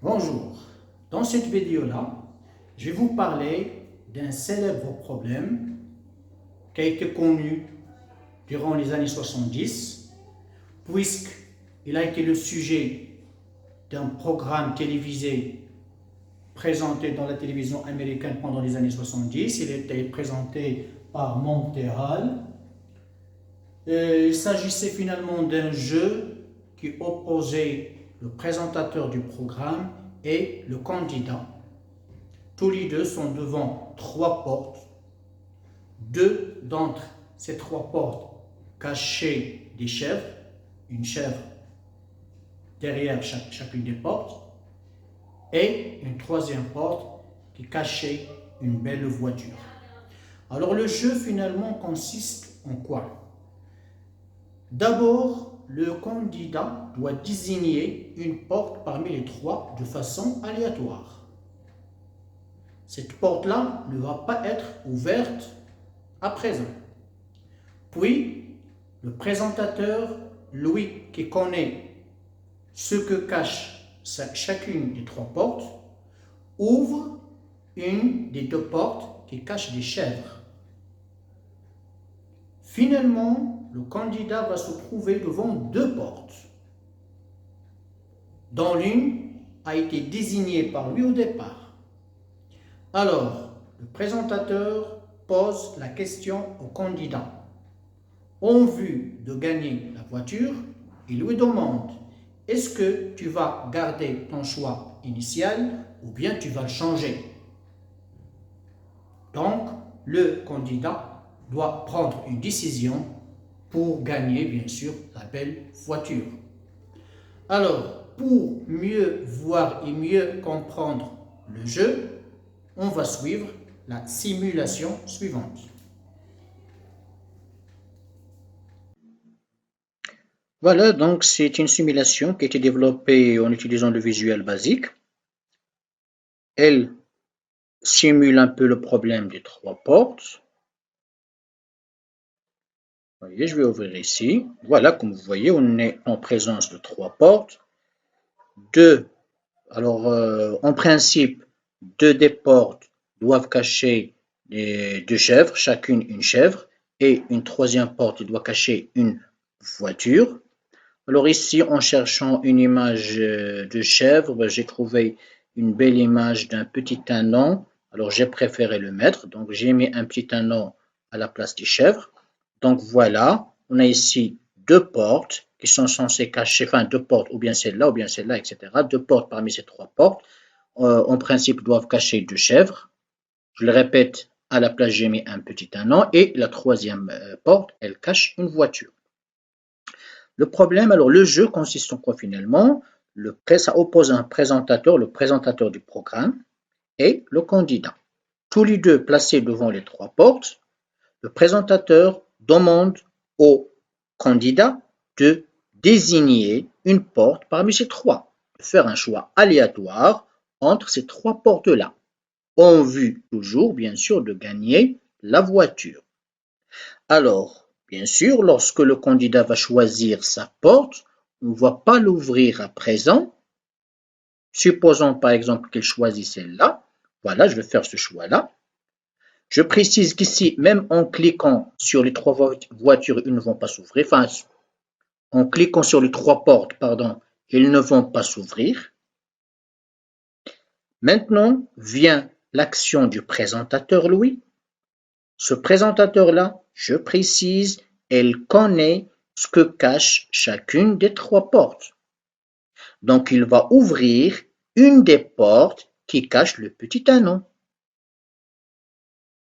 Bonjour, dans cette vidéo-là, je vais vous parler d'un célèbre problème qui a été connu durant les années 70, puisqu'il a été le sujet d'un programme télévisé présenté dans la télévision américaine pendant les années 70. Il était présenté par Monterral. Il s'agissait finalement d'un jeu qui opposait le présentateur du programme et le candidat. Tous les deux sont devant trois portes. Deux d'entre ces trois portes cachaient des chèvres, une chèvre derrière chacune des portes, et une troisième porte qui cachait une belle voiture. Alors le jeu finalement consiste en quoi? D'abord, le candidat doit désigner une porte parmi les trois de façon aléatoire. Cette porte-là ne va pas être ouverte à présent. Puis, le présentateur, lui, qui connaît ce que cache chacune des trois portes, ouvre une des deux portes qui cache des chèvres. Finalement, le candidat va se trouver devant deux portes, dont l'une a été désignée par lui au départ. Alors, le présentateur pose la question au candidat. En vue de gagner la voiture, il lui demande: est-ce que tu vas garder ton choix initial ou bien tu vas le changer? Donc, le candidat doit prendre une décision pour gagner, bien sûr, la belle voiture. Alors, pour mieux voir et mieux comprendre le jeu, on va suivre la simulation suivante. Voilà, donc c'est une simulation qui a été développée en utilisant le visuel basique. Elle simule un peu le problème des trois portes. Vous voyez, je vais ouvrir ici. Voilà, comme vous voyez, on est en présence de trois portes. En principe, deux des portes doivent cacher deux chèvres, chacune une chèvre, et une troisième porte doit cacher une voiture. Alors ici, en cherchant une image de chèvre, j'ai trouvé une belle image d'un petit ânon. Alors j'ai préféré le mettre, donc j'ai mis un petit ânon à la place des chèvres. Donc voilà, on a ici deux portes qui sont censées cacher, enfin deux portes, ou bien celle-là, etc. Deux portes parmi ces trois portes, en principe, doivent cacher deux chèvres. Je le répète, à la place, j'ai mis un petit ânon, et la troisième porte, elle cache une voiture. Le problème, alors le jeu consiste en quoi finalement? Ça oppose un présentateur, le présentateur du programme, et le candidat. Tous les deux placés devant les trois portes, le présentateur demande au candidat de désigner une porte parmi ces trois, de faire un choix aléatoire entre ces trois portes-là, en vue toujours, bien sûr, de gagner la voiture. Alors, bien sûr, lorsque le candidat va choisir sa porte, on ne va pas l'ouvrir à présent. Supposons par exemple qu'il choisit celle-là. Voilà, je vais faire ce choix-là. Je précise qu'ici, même en cliquant sur les trois voitures, ils ne vont pas s'ouvrir. Enfin, en cliquant sur les trois portes, pardon, ils ne vont pas s'ouvrir. Maintenant vient l'action du présentateur, Louis. Ce présentateur-là, je précise, elle connaît ce que cache chacune des trois portes. Donc, il va ouvrir une des portes qui cache le petit ânon.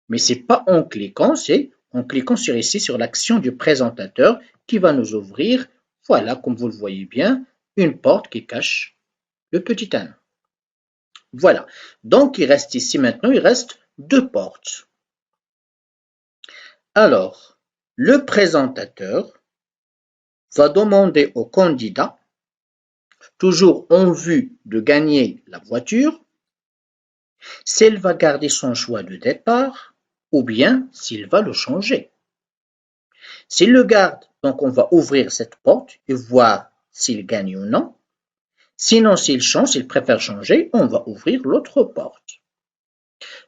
Mais c'est pas en cliquant, c'est en cliquant sur l'action du présentateur qui va nous ouvrir, voilà, comme vous le voyez bien, une porte qui cache le petit ânon. Voilà. Donc, il reste ici maintenant, il reste deux portes. Alors, le présentateur va demander au candidat, toujours en vue de gagner la voiture, s'il va garder son choix de départ ou bien s'il va le changer. S'il le garde, donc on va ouvrir cette porte et voir s'il gagne ou non. Sinon, s'il préfère changer, on va ouvrir l'autre porte.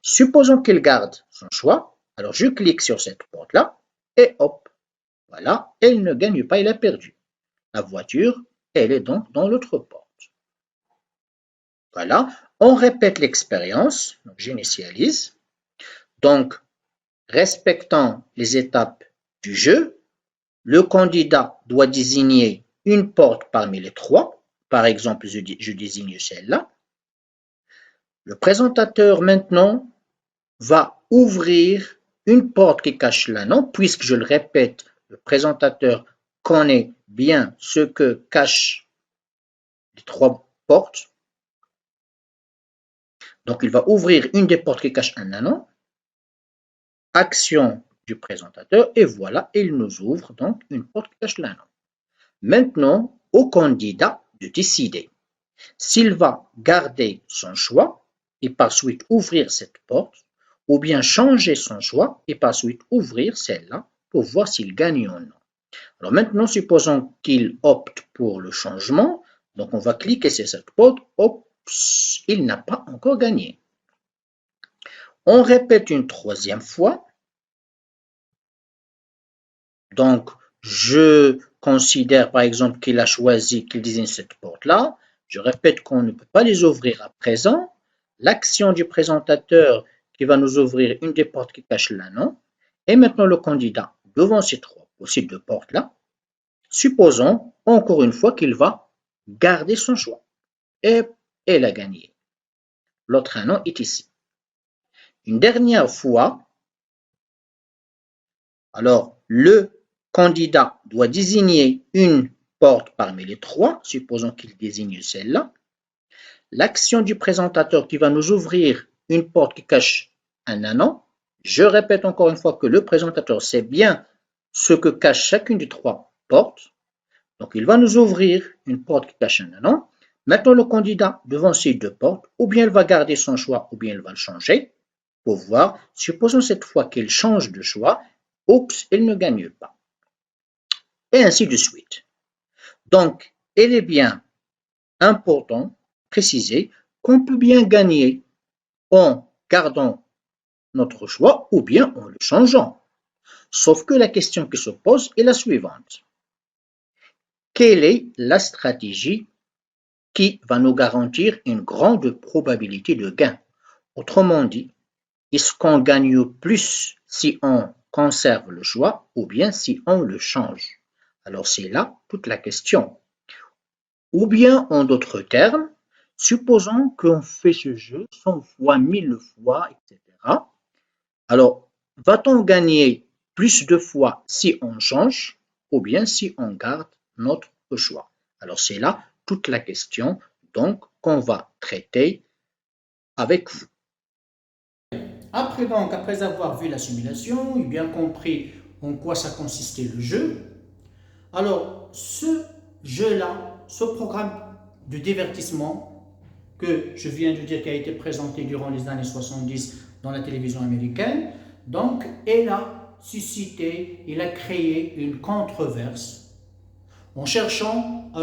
Supposons qu'il garde son choix, alors je clique sur cette porte-là et hop, voilà, elle ne gagne pas, il a perdu. La voiture, elle est donc dans l'autre porte. Voilà, on répète l'expérience, j'initialise. Donc, respectant les étapes du jeu, le candidat doit désigner une porte parmi les trois. Par exemple, je désigne celle-là. Le présentateur maintenant va ouvrir une porte qui cache l'anneau, puisque je le répète, le présentateur connaît bien ce que cachent les trois portes. Donc il va ouvrir une des portes qui cache un anneau. Action du présentateur, et voilà, il nous ouvre donc une porte qui cache l'anneau. Maintenant, au candidat de décider s'il va garder son choix et par suite ouvrir cette porte, ou bien changer son choix et par suite ouvrir celle-là pour voir s'il gagne ou non. Alors maintenant, supposons qu'il opte pour le changement, donc on va cliquer sur cette porte, oups, il n'a pas encore gagné. On répète une troisième fois. Donc, je considère par exemple qu'il a choisi, qu'il désigne cette porte-là. Je répète qu'on ne peut pas les ouvrir à présent. L'action du présentateur qui va nous ouvrir une des portes qui cache l'anneau. Et maintenant le candidat devant ces deux portes-là. Supposons encore une fois qu'il va garder son choix. Et il a gagné. L'autre anneau est ici. Une dernière fois, alors le candidat doit désigner une porte parmi les trois, supposons qu'il désigne celle-là. L'action du présentateur qui va nous ouvrir une porte qui cache un anneau. Je répète encore une fois que le présentateur sait bien ce que cache chacune des trois portes. Donc il va nous ouvrir une porte qui cache un anneau. Maintenant le candidat devant ces deux portes, ou bien il va garder son choix, ou bien il va le changer pour voir. Supposons cette fois qu'il change de choix, oups, il ne gagne pas. Et ainsi de suite. Donc, il est bien important de préciser qu'on peut bien gagner en gardant notre choix ou bien en le changeant. Sauf que la question qui se pose est la suivante. Quelle est la stratégie qui va nous garantir une grande probabilité de gain? Autrement dit, est-ce qu'on gagne plus si on conserve le choix ou bien si on le change? Alors c'est là toute la question. Ou bien en d'autres termes, supposons qu'on fait ce jeu 100 fois, 1000 fois, etc. Alors, va-t-on gagner plus de fois si on change ou bien si on garde notre choix? Alors c'est là toute la question donc qu'on va traiter avec vous. Après avoir vu la simulation et bien compris en quoi ça consistait le jeu, alors ce jeu-là, ce programme de divertissement que je viens de dire qui a été présenté durant les années 70 dans la télévision américaine, donc il a suscité, il a créé une controverse en cherchant à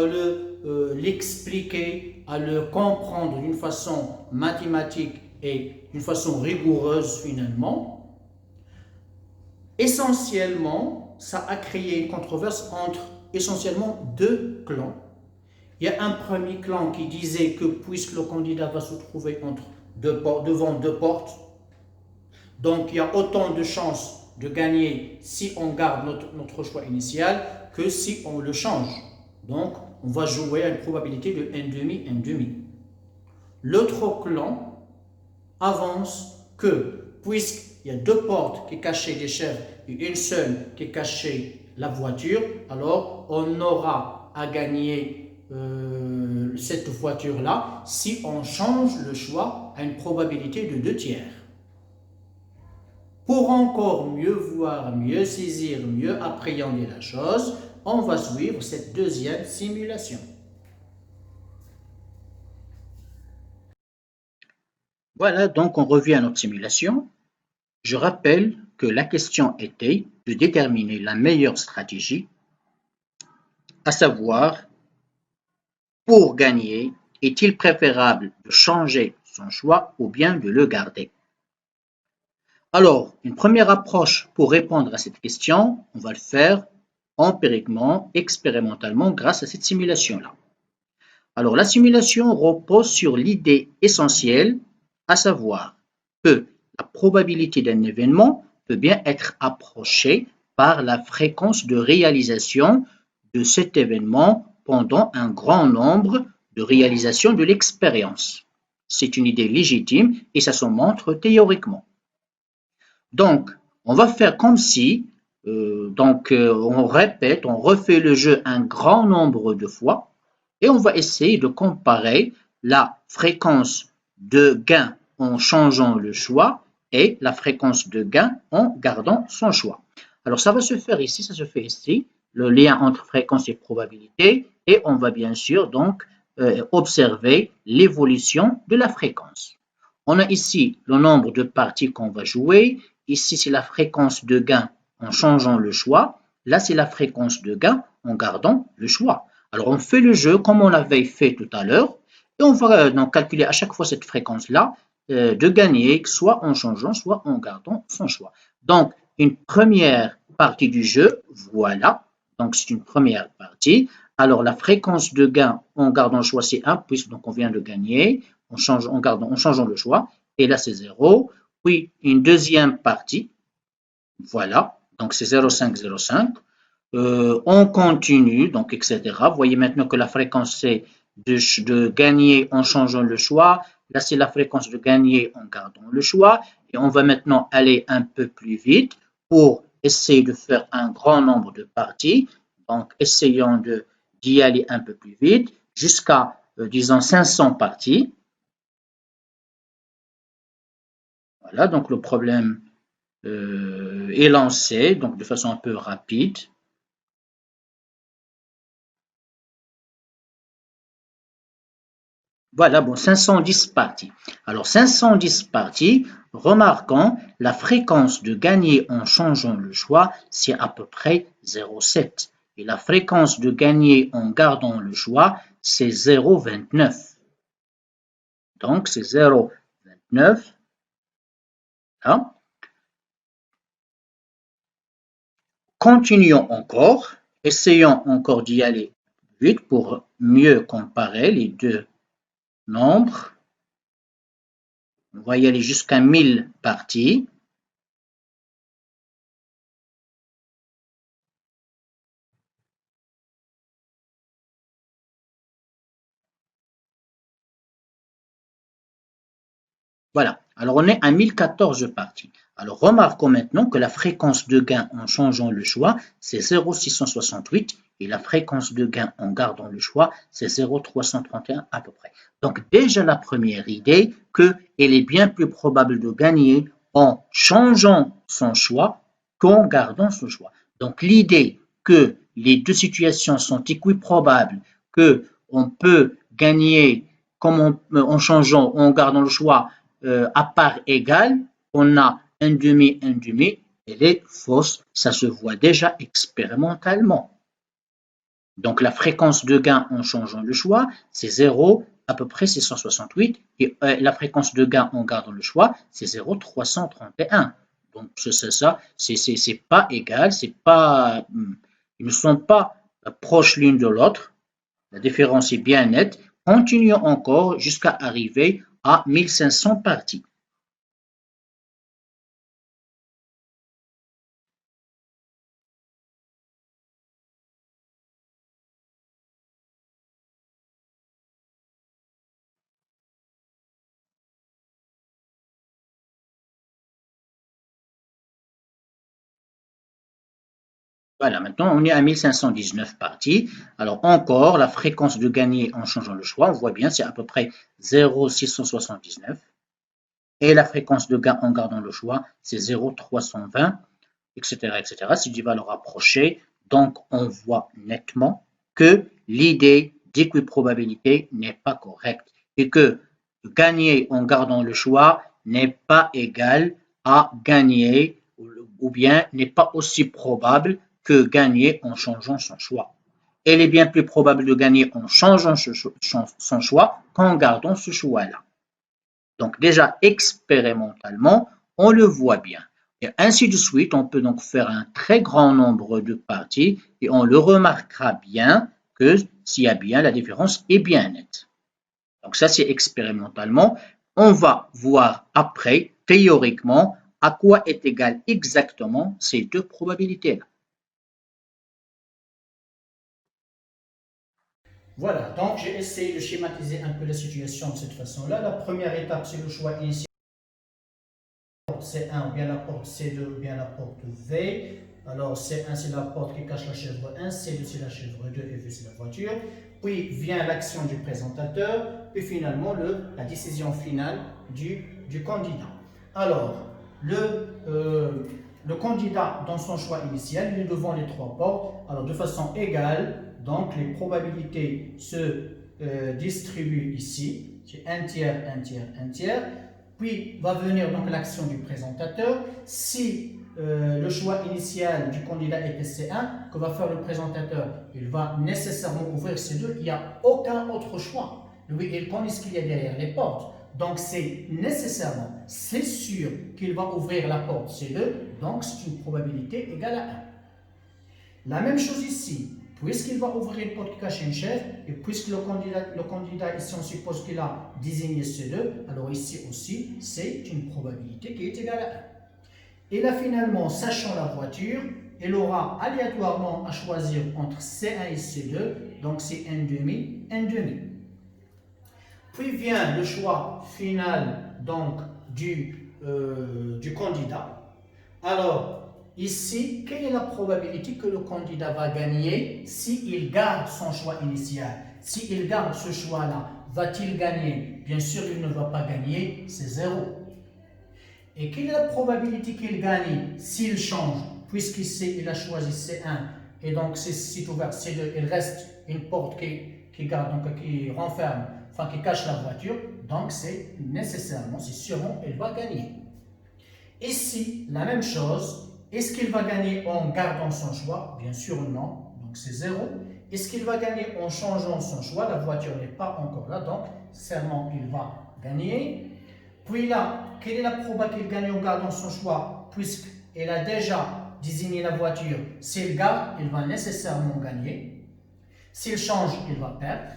l'expliquer, à le comprendre d'une façon mathématique et d'une façon rigoureuse finalement. Essentiellement, ça a créé une controverse entre essentiellement deux clans. Il y a un premier clan qui disait que puisque le candidat va se trouver devant deux portes, donc il y a autant de chances de gagner si on garde notre choix initial que si on le change. Donc on va jouer à une probabilité de 1,5, 1,5. L'autre clan avance que puisqu'il y a deux portes qui cachaient les chèvres et une seule qui cachait la voiture, alors on aura à gagner cette voiture-là si on change le choix à une probabilité de 2 tiers. Pour encore mieux voir, mieux saisir, mieux appréhender la chose, on va suivre cette deuxième simulation. Voilà, donc on revient à notre simulation. Je rappelle que la question était de déterminer la meilleure stratégie, à savoir Pour gagner, est-il préférable de changer son choix ou bien de le garder? Alors, une première approche pour répondre à cette question, on va le faire empiriquement, expérimentalement, grâce à cette simulation-là. Alors, la simulation repose sur l'idée essentielle, à savoir que la probabilité d'un événement peut bien être approchée par la fréquence de réalisation de cet événement pendant un grand nombre de réalisations de l'expérience. C'est une idée légitime et ça se montre théoriquement. Donc, on va faire comme si, on répète, on refait le jeu un grand nombre de fois et on va essayer de comparer la fréquence de gain en changeant le choix et la fréquence de gain en gardant son choix. Alors, ça va se faire ici, ça se fait ici, le lien entre fréquence et probabilité, et on va bien sûr donc observer l'évolution de la fréquence. On a ici le nombre de parties qu'on va jouer. Ici, c'est la fréquence de gain en changeant le choix. Là, c'est la fréquence de gain en gardant le choix. Alors, on fait le jeu comme on l'avait fait tout à l'heure. Et on va donc calculer à chaque fois cette fréquence-là de gagner, soit en changeant, soit en gardant son choix. Donc, une première partie du jeu, voilà. Donc, c'est une première partie. Alors, la fréquence de gain en gardant le choix, c'est 1, puisque donc on vient de gagner en changeant le choix. Et là, c'est 0. Puis, une deuxième partie. Voilà. Donc, c'est 0,5, 0,5. On continue, donc, etc. Vous voyez maintenant que la fréquence, c'est de gagner en changeant le choix. Là, c'est la fréquence de gagner en gardant le choix. Et on va maintenant aller un peu plus vite pour essayer de faire un grand nombre de parties. Donc, essayons d'y aller un peu plus vite jusqu'à, disons, 500 parties. Voilà, donc le problème est lancé, donc de façon un peu rapide. Voilà, bon, 510 parties. Alors, 510 parties, remarquons la fréquence de gagner en changeant le choix, c'est à peu près 0,7. Et la fréquence de gagner en gardant le choix, c'est 0,29. Donc, c'est 0,29. Hein. Continuons encore, essayons encore d'y aller vite pour mieux comparer les deux nombres. On va y aller jusqu'à 1000 parties. Voilà, alors on est à 1014 parties. Alors remarquons maintenant que la fréquence de gain en changeant le choix, c'est 0,668 et la fréquence de gain en gardant le choix, c'est 0,331 à peu près. Donc déjà la première idée qu'il est bien plus probable de gagner en changeant son choix qu'en gardant son choix. Donc l'idée que les deux situations sont équiprobables, qu'on peut gagner comme en changeant, en gardant le choix, à part égale, on a un demi, elle est fausse. Ça se voit déjà expérimentalement. Donc la fréquence de gain en changeant le choix, c'est 0, à peu près c'est 168, et la fréquence de gain en gardant le choix, c'est 0,331. Donc ça, c'est pas égal, c'est pas, ils ne sont pas proches l'une de l'autre. La différence est bien nette. Continuons encore jusqu'à arriver à 1500 parties. Voilà, maintenant on est à 1519 parties. Alors encore, la fréquence de gagner en changeant le choix, on voit bien, c'est à peu près 0,679. Et la fréquence de gain en gardant le choix, c'est 0,320, etc., etc. C'est des valeurs approchées. Donc on voit nettement que l'idée d'équiprobabilité n'est pas correcte et que gagner en gardant le choix n'est pas égal à gagner ou bien n'est pas aussi probable que gagner en changeant son choix. elle est bien plus probable de gagner en changeant son choix qu'en gardant ce choix-là. Donc déjà, expérimentalement, on le voit bien. Et ainsi de suite, on peut donc faire un très grand nombre de parties et on le remarquera bien que s'il y a bien, la différence est bien nette. Donc ça, c'est expérimentalement. On va voir après, théoriquement, à quoi est égal exactement ces deux probabilités-là. Voilà, donc j'ai essayé de schématiser un peu la situation de cette façon-là. La première étape, c'est le choix initial. La porte C1 ou bien la porte C2 ou bien la porte V. Alors C1 c'est la porte qui cache la chèvre 1, C2 c'est la chèvre 2 et V c'est la voiture. Puis vient l'action du présentateur, puis finalement la décision finale du candidat. Alors, le candidat dans son choix initial, il est devant les trois portes. Alors de façon égale, donc les probabilités se distribuent ici. C'est un tiers, un tiers, un tiers. Puis va venir donc l'action du présentateur. Si le choix initial du candidat était C1, que va faire le présentateur? Il va nécessairement ouvrir C2, il n'y a aucun autre choix. Lui, il connaît ce qu'il y a derrière les portes. Donc c'est nécessairement, c'est sûr qu'il va ouvrir la porte C2, donc c'est une probabilité égale à 1. La même chose ici. Puisqu'il va ouvrir une porte qui cache une chèvre, et puisque le candidat ici, on suppose qu'il a désigné C2, alors ici aussi, c'est une probabilité qui est égale à 1. Et là, finalement, sachant la voiture, elle aura aléatoirement à choisir entre C1 et C2, donc c'est 1,5, 1,5. Puis vient le choix final donc, du candidat. Alors, ici, quelle est la probabilité que le candidat va gagner s'il garde son choix initial? S'il garde ce choix-là, va-t-il gagner? Bien sûr, il ne va pas gagner, c'est 0. Et quelle est la probabilité qu'il gagne s'il change? Puisqu'ici, il a choisi C1 et donc c'est ouvert C2, il reste une porte qui garde, donc qui renferme, enfin qui cache la voiture, donc c'est nécessairement, c'est sûrement, il va gagner. Ici, la même chose. Est-ce qu'il va gagner en gardant son choix? Bien sûr, non. Donc, c'est 0. Est-ce qu'il va gagner en changeant son choix? La voiture n'est pas encore là. Donc, seulement, il va gagner. Puis là, quelle est la probabilité qu'il gagne en gardant son choix? Puisqu'il a déjà désigné la voiture. S'il garde, il va nécessairement gagner. S'il change, il va perdre.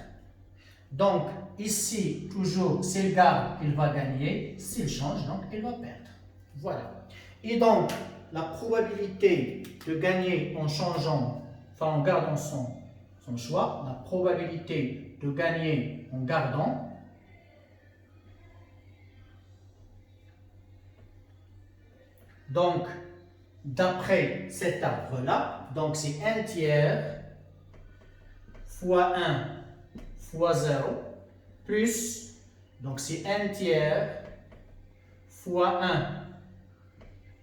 Donc, ici, toujours, s'il garde, il va gagner. S'il change, donc, il va perdre. Voilà. Et donc, la probabilité de gagner en changeant, enfin en gardant son choix, la probabilité de gagner en gardant, donc, d'après cet arbre-là, donc c'est 1 tiers fois 1 fois 0, plus, donc c'est 1 tiers fois 1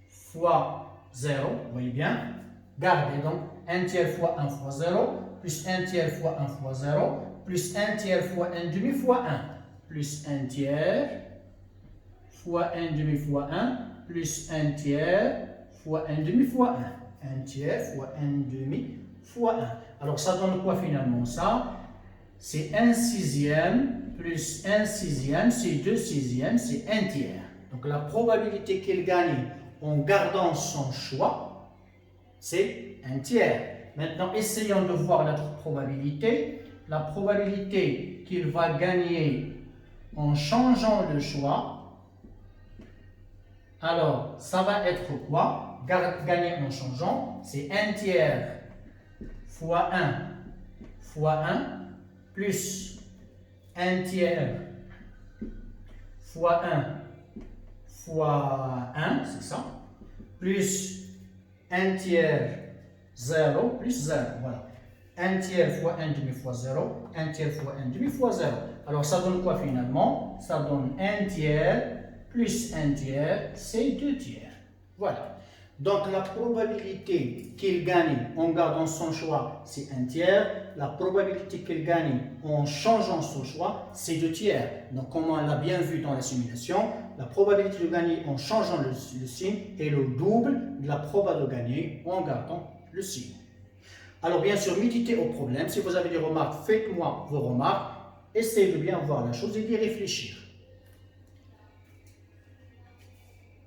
fois 0, vous voyez bien, gardez donc 1 tiers fois 1 fois 0, plus 1 tiers fois 1 fois 0, plus 1 tiers fois 1 demi fois 1, plus 1 tiers fois 1 demi fois 1, plus 1 tiers fois 1 demi fois 1. 1 tiers fois 1 demi fois 1. Alors ça donne quoi finalement ça? C'est 1 sixième plus 1 sixième, c'est 2 sixièmes, c'est 1 tiers. Donc la probabilité qu'il gagne en gardant son choix, c'est 1 tiers. Maintenant, essayons de voir notre probabilité. La probabilité qu'il va gagner en changeant le choix, alors, ça va être quoi? Gagner en changeant, c'est 1 tiers fois 1 fois 1, plus 1 tiers fois 1 fois 1, c'est ça, plus 1 tiers 0 plus 0, voilà. 1 tiers fois 1 demi fois 0, 1 tiers fois 1 demi fois 0. Alors ça donne quoi finalement? Ça donne 1 tiers plus 1 tiers, c'est 2 tiers. Voilà. Donc la probabilité qu'il gagne en gardant son choix, c'est 1 tiers. La probabilité qu'il gagne en changeant son choix, c'est 2 tiers. Donc comme on l'a bien vu dans la simulation, la probabilité de gagner en changeant le signe est le double de la probabilité de gagner en gardant le signe. Alors bien sûr, méditez au problème. Si vous avez des remarques, faites-moi vos remarques. Essayez de bien voir la chose et d'y réfléchir.